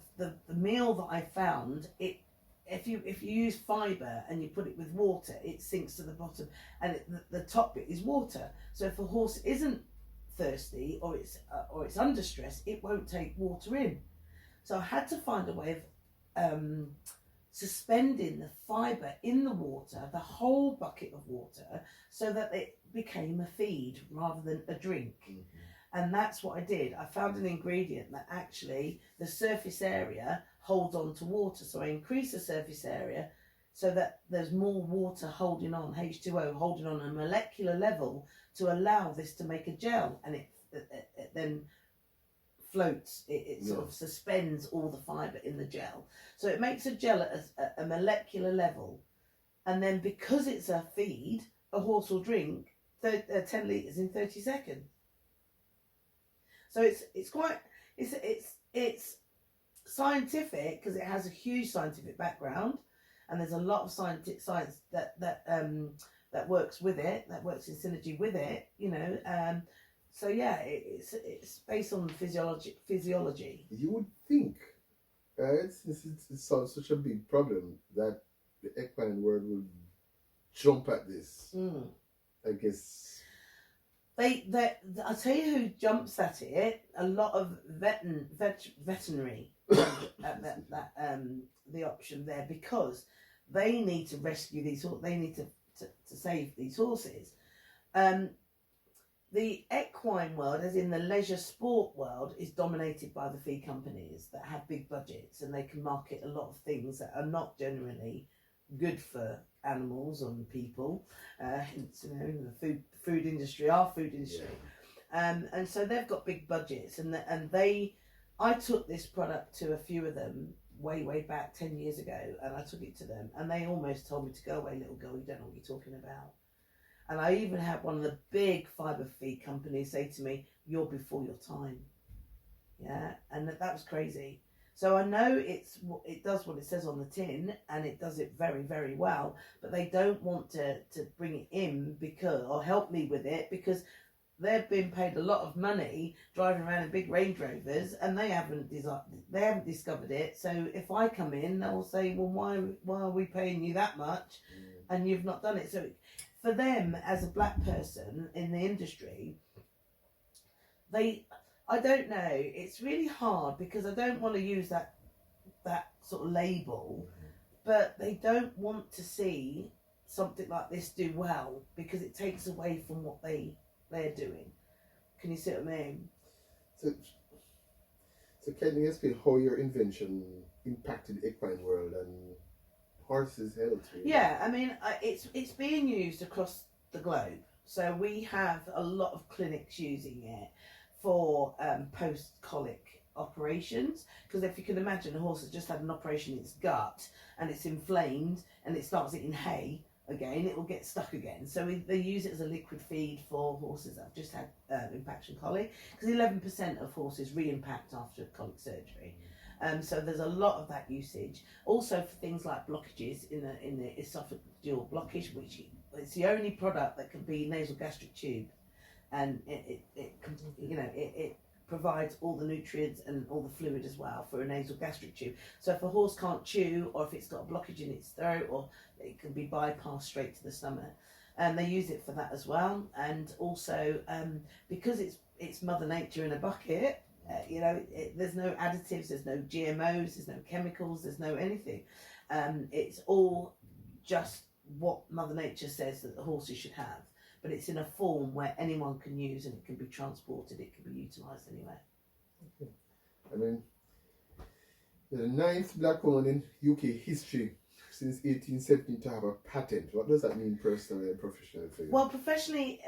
meal that I found, if you use fibre and you put it with water, it sinks to the bottom, and the top bit is water. So if a horse isn't thirsty or it's under stress, it won't take water in. So I had to find a way of suspending the fibre in the water, the whole bucket of water, so that it became a feed rather than a drink. And that's what I did. I found an ingredient that actually the surface area holds on to water. So I increase the surface area so that there's more water holding on, H2O holding on a molecular level to allow this to make a gel, and it then floats, it sort of suspends all the fibre in the gel. So it makes a gel at a molecular level, and then because it's a feed, a horse will drink 10 litres in 30 seconds. So it's scientific because it has a huge scientific background, and there's a lot of science that works with it, that works in synergy with it, you know. So yeah, it's based on physiology. You would think, right? Since it sounds such a big problem that the equine world would jump at this. I guess I'll tell you who jumps at it. A lot of veterinary the option there, because they need to rescue these. They need to save these horses. The equine world, as in the leisure sport world, is dominated by the feed companies that have big budgets, and they can market a lot of things that are not generally good for animals and people. Hence, you know, the food industry, our food industry, and so they've got big budgets, and I took this product to a few of them way back 10 years ago, and I took it to them, and they almost told me to go away, little girl, you don't know what you're talking about. And I even had one of the big fibre feed companies say to me, "You're before your time." Yeah, and that was crazy. So I know it does what it says on the tin, and it does it very, very well. But they don't want to bring it in or help me with it, because they've been paid a lot of money driving around in big Range Rovers, and they haven't discovered it. So if I come in, they'll say, "Well, why are we paying you that much, and you've not done it?" So for them, as a black person in the industry, I don't know, it's really hard, because I don't want to use that sort of label, but they don't want to see something like this do well, because it takes away from what they're doing. Can you see what I mean? So can you explain how your invention impacted the equine world and horses' health? Really? Yeah, I mean, it's being used across the globe. So we have a lot of clinics using it for post-colic operations, because if you can imagine, a horse has just had an operation in its gut and it's inflamed and it starts eating hay again, it will get stuck again. So they use it as a liquid feed for horses that have just had impaction colic, because 11% of horses re-impact after colic surgery. So there's a lot of that usage. Also for things like blockages in the esophageal blockage, which it's the only product that can be nasogastric tube. and it provides all the nutrients and all the fluid as well for a nasal gastric tube. So if a horse can't chew, or if it's got a blockage in its throat, or it can be bypassed straight to the stomach, and they use it for that as well. And also because it's Mother Nature in a bucket. There's no additives, there's no GMOs, there's no chemicals, there's no anything. It's all just what Mother Nature says that the horses should have, but it's in a form where anyone can use, and it can be transported, it can be utilised anywhere. Okay. I mean, you're the 9th black woman in UK history since 1870 to have a patent. What does that mean personally and professionally for you? Well, professionally,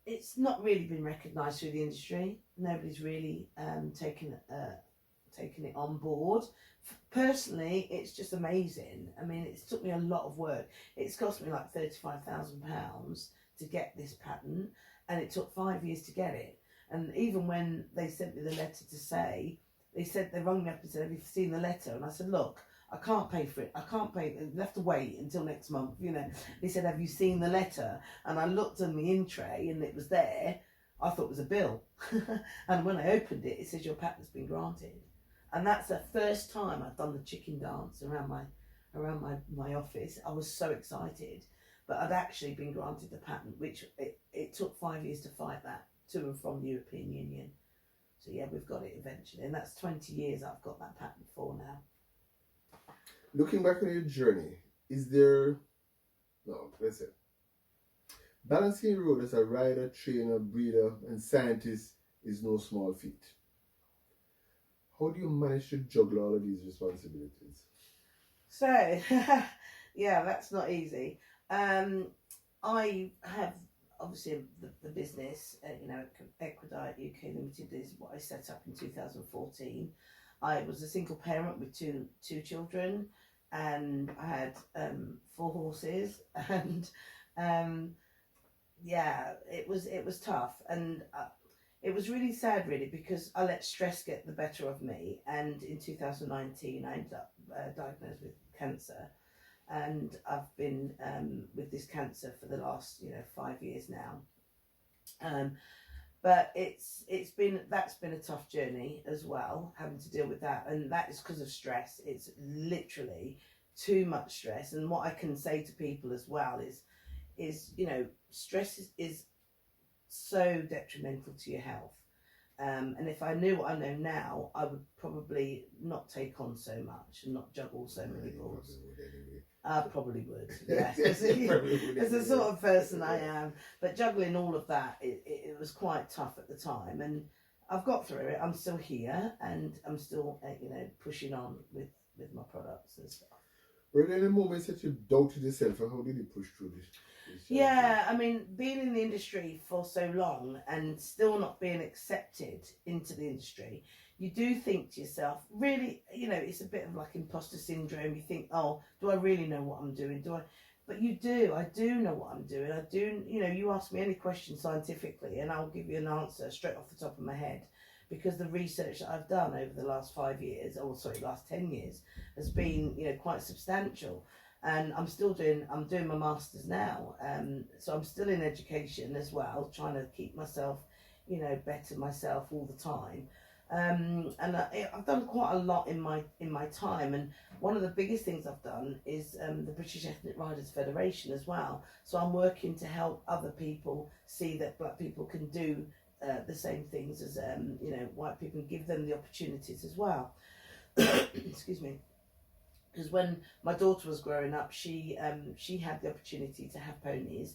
it's not really been recognised through the industry. Nobody's really taken it on board. Personally, it's just amazing. I mean, it's took me a lot of work. It's cost me like £35,000 to get this patent, and it took 5 years to get it. And even when they sent me the letter to say, they rang me up and said, "Have you seen the letter?" And I said, "Look, I can't pay for it. I can't pay. You'll have to wait until next month." They said, "Have you seen the letter?" And I looked on the in tray and it was there. I thought it was a bill. And when I opened it, it says your patent's been granted. And that's the first time I've done the chicken dance around my office. I was so excited. But I'd actually been granted the patent, which it took 5 years to fight that to and from the European Union. So yeah, we've got it eventually. And that's 20 years I've got that patent for now. Looking back on your journey, balancing the road as a rider, trainer, breeder, and scientist is no small feat. How do you manage to juggle all of these responsibilities? So, yeah, that's not easy. I have obviously the business, Equine UK Limited is what I set up in 2014. I was a single parent with two children, and I had 4 horses, and it was tough, and it was really sad, really, because I let stress get the better of me. And in 2019, I ended up diagnosed with cancer, and I've been with this cancer for the last 5 years now. But that's been a tough journey as well, having to deal with that, and that is because of stress. It's literally too much stress. And what I can say to people as well is stress is so detrimental to your health. And if I knew what I know now, I would probably not take on so much and not juggle so many balls. I probably would, yeah. It's the sort of person I am. But juggling all of that, it was quite tough at the time. And I've got through it. I'm still here, and I'm still, pushing on with my products and stuff. Were there any moments that you doubted yourself, and how did you push through this? Yeah, I mean, being in the industry for so long and still not being accepted into the industry, you do think to yourself, really, it's a bit of like imposter syndrome. You think, oh, do I really know what I'm doing? But you do. I do know what I'm doing. I do, you ask me any question scientifically and I'll give you an answer straight off the top of my head, because the research that I've done over the last 5 years, last 10 years, has been, quite substantial. And I'm doing my master's now. So I'm still in education as well, trying to keep myself, better myself all the time. And I've done quite a lot in my time. And one of the biggest things I've done is the British Ethnic Riders Federation as well. So I'm working to help other people see that black people can do the same things as white people, and give them the opportunities as well. Excuse me. Because when my daughter was growing up, she had the opportunity to have ponies,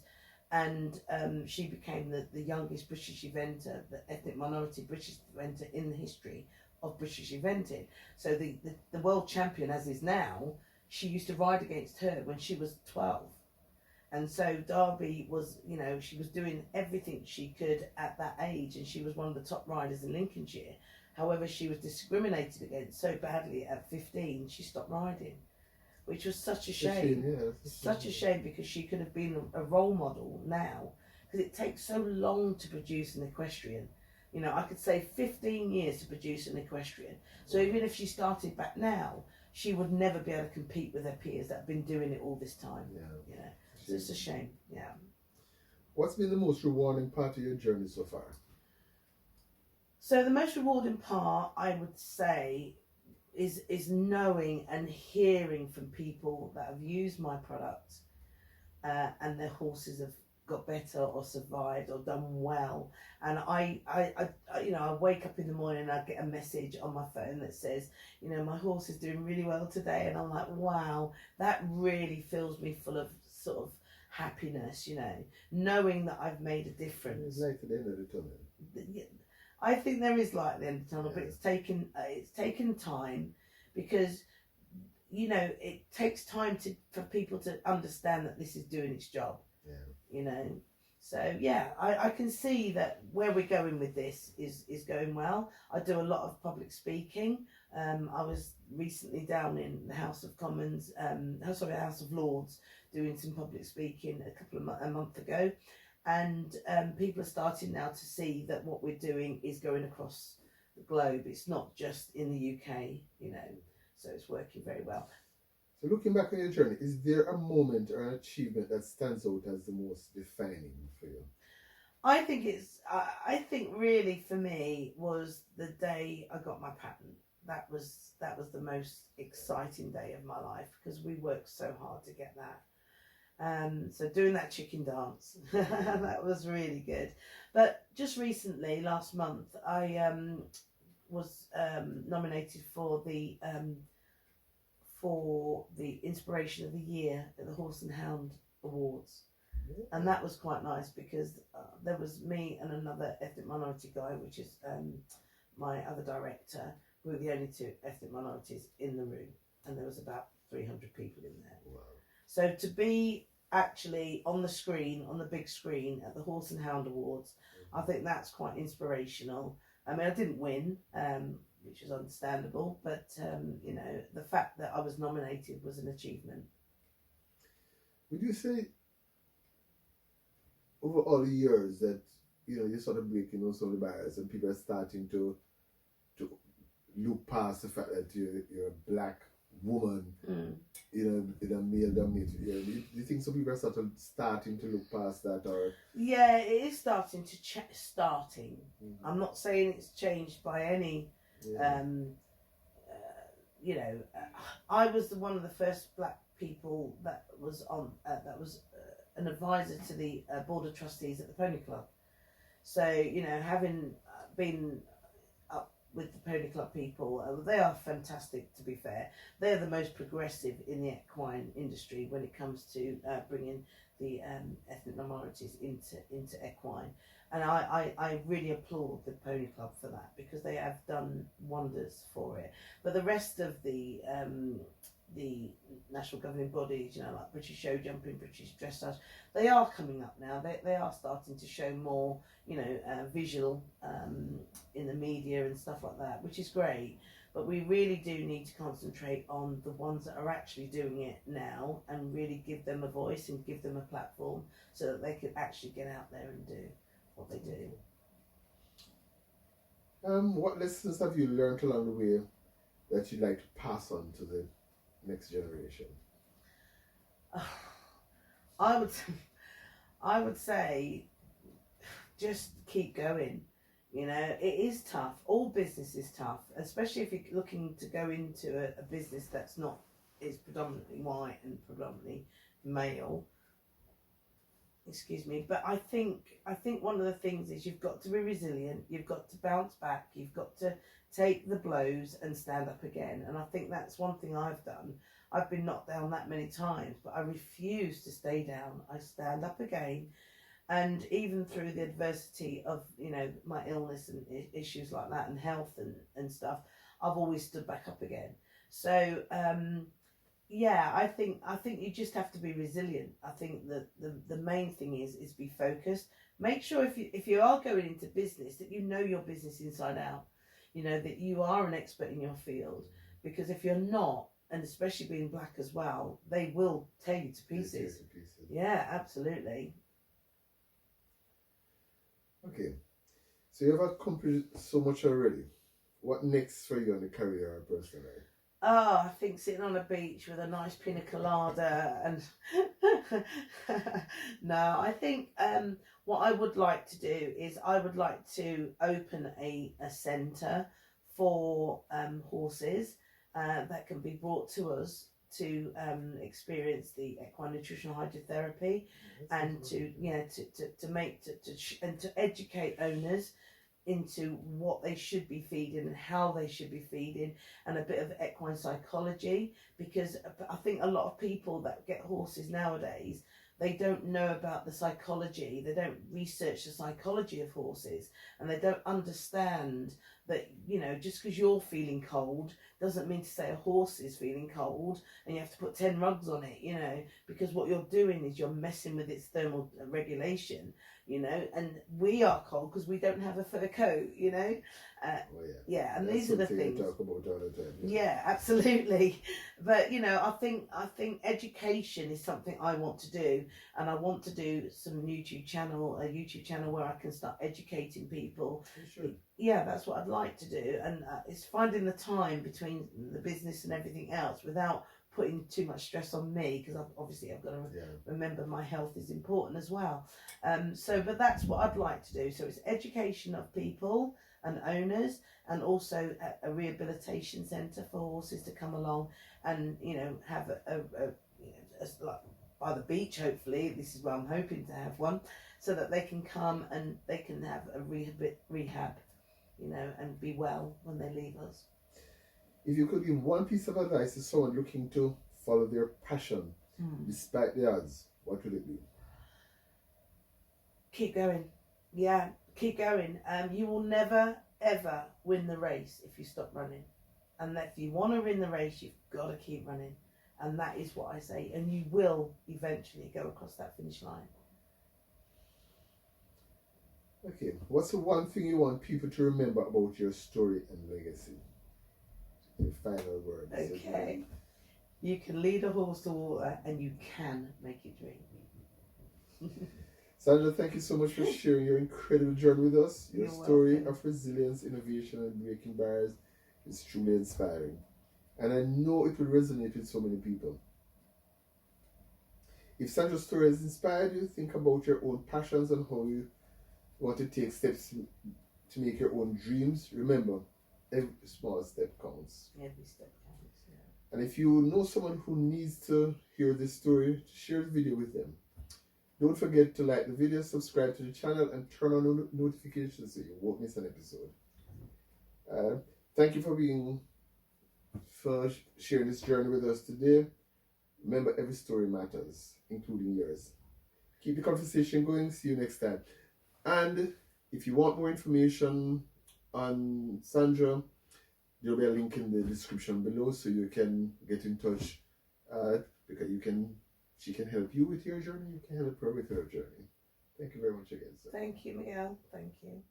and she became the youngest British eventer, the ethnic minority British eventer in the history of British eventing. So the world champion, as is now, she used to ride against her when she was 12. And so Derby was, she was doing everything she could at that age, and she was one of the top riders in Lincolnshire. However, she was discriminated against so badly at 15, she stopped riding, which was such a shame. Such a shame, because she could have been a role model now, because it takes so long to produce an equestrian. I could say 15 years to produce an equestrian. So even if she started back now, she would never be able to compete with her peers that have been doing it all this time. So it's a shame, yeah. What's been the most rewarding part of your journey so far? So the most rewarding part, I would say, is knowing and hearing from people that have used my product and their horses have got better or survived or done well. And I wake up in the morning and I get a message on my phone that says, my horse is doing really well today, and I'm like, wow, that really fills me full of sort of happiness, knowing that I've made a difference. It's like at the end of the tunnel. I think there is light at the end of the tunnel, Yeah. but it's taken time, because it takes time for people to understand that this is doing its job. Yeah. So yeah, I can see that where we're going with this is going well. I do a lot of public speaking. I was recently down in the House of Commons, House of Lords, doing some public speaking a month ago, and people are starting now to see that what we're doing is going across the globe. It's not just in the UK, so it's working very well. So looking back on your journey, is there a moment or an achievement that stands out as the most defining for you? I think really for me was the day I got my patent. That was the most exciting day of my life, because we worked so hard to get that. So doing that chicken dance, that was really good. But just recently, last month, I was nominated for the Inspiration of the Year at the Horse and Hound Awards. And that was quite nice, because there was me and another ethnic minority guy, which is my other director. We were the only two ethnic minorities in the room, and there was about 300 people in there. Wow. So to be actually on the screen, on the big screen at the Horse and Hound Awards, I think that's quite inspirational. I mean, I didn't win, which is understandable, but the fact that I was nominated was an achievement. Would you say, over all the years that you're sort of breaking those sort of barriers, and people are starting to look past the fact that you're a black woman, in a male dominated area? Do you think some people are starting to look past that, or? Yeah, it is starting to starting. Mm-hmm. I'm not saying it's changed by any. Yeah. I was one of the first black people that was on an advisor to the board of trustees at the Pony Club. So having been up with the Pony Club people, they are fantastic. To be fair, they're the most progressive in the equine industry when it comes to bringing the ethnic minorities into equine. And I really applaud the Pony Club for that, because they have done wonders for it. But the rest of the national governing bodies, like British Show Jumping, British Dressage, they are coming up now. They are starting to show more, visual in the media and stuff like that, which is great. But we really do need to concentrate on the ones that are actually doing it now, and really give them a voice and give them a platform, so that they can actually get out there and do what they do. What lessons have you learned along the way that you'd like to pass on to the next generation? I would say just keep going. It is tough. All business is tough, especially if you're looking to go into a business is predominantly white and predominantly male. Excuse me, but I think one of the things is you've got to be resilient. You've got to bounce back. You've got to take the blows and stand up again. And I think that's one thing I've done. I've been knocked down that many times, but I refuse to stay down. I stand up again. And even through the adversity of, my illness and issues like that, and health and stuff, I've always stood back up again. So, I think you just have to be resilient. I think that the main thing is be focused. Make sure if you are going into business, that you know your business inside out. That you are an expert in your field. Because if you're not, and especially being black as well, they will tear you to pieces. Yeah, absolutely. Okay, so you have accomplished so much already. What next for you on the career or personal life? Oh, I think sitting on a beach with a nice pina colada and no, I think what I would like to do is I would like to open a centre for horses that can be brought to us to experience the equine nutritional hydrotherapy and to and to educate owners into what they should be feeding and how they should be feeding, and a bit of equine psychology, because I think a lot of people that get horses nowadays, they don't know about the psychology, they don't research the psychology of horses, and they don't understand that, you know, just because you're feeling cold doesn't mean to say a horse is feeling cold and you have to put 10 rugs on it, you know, because what you're doing is you're messing with its thermal regulation, you know, and we are cold because we don't have a fur coat, you know. Yeah, and these are the things. Talk about all the time, yeah, absolutely. But you know, I think education is something I want to do, and I want to do some a YouTube channel where I can start educating people. You should. Yeah, that's what I'd like to do, and it's finding the time between the business and everything else without putting too much stress on me, because I've got to remember my health is important as well. But that's what I'd like to do. So it's education of people and owners, and also a rehabilitation centre for horses to come along and, you know, have like by the beach, hopefully. This is where I'm hoping to have one, so that they can come and they can have a rehab, you know, and be well when they leave us. If you could give one piece of advice to someone looking to follow their passion despite the odds, what would it be? Keep going. Yeah, keep going. You will never ever win the race if you stop running. And if you want to win the race, you've got to keep running. And that is what I say. And you will eventually go across that finish line. Okay, what's the one thing you want people to remember about your story and legacy? Your final words. Okay. You can lead a horse to water and you can make it drink. Sandra, thank you so much for sharing your incredible journey with us. Your You're story welcome. of resilience, innovation, and breaking barriers is truly inspiring. And I know it will resonate with so many people. If Sandra's story has inspired you, think about your own passions and how you want to take steps to make your own dreams. Remember, every small step counts. Every step counts, yeah. And if you know someone who needs to hear this story, share the video with them. Don't forget to like the video, subscribe to the channel, and turn on notifications so you won't miss an episode. Thank you for sharing this journey with us today. Remember, every story matters, including yours. Keep the conversation going. See you next time. And if you want more information on Sandra, there'll be a link in the description below so you can get in touch, because she can help you with your journey, you can help her with her journey. Thank you very much again, sir. Thank you, Miguel. Thank you.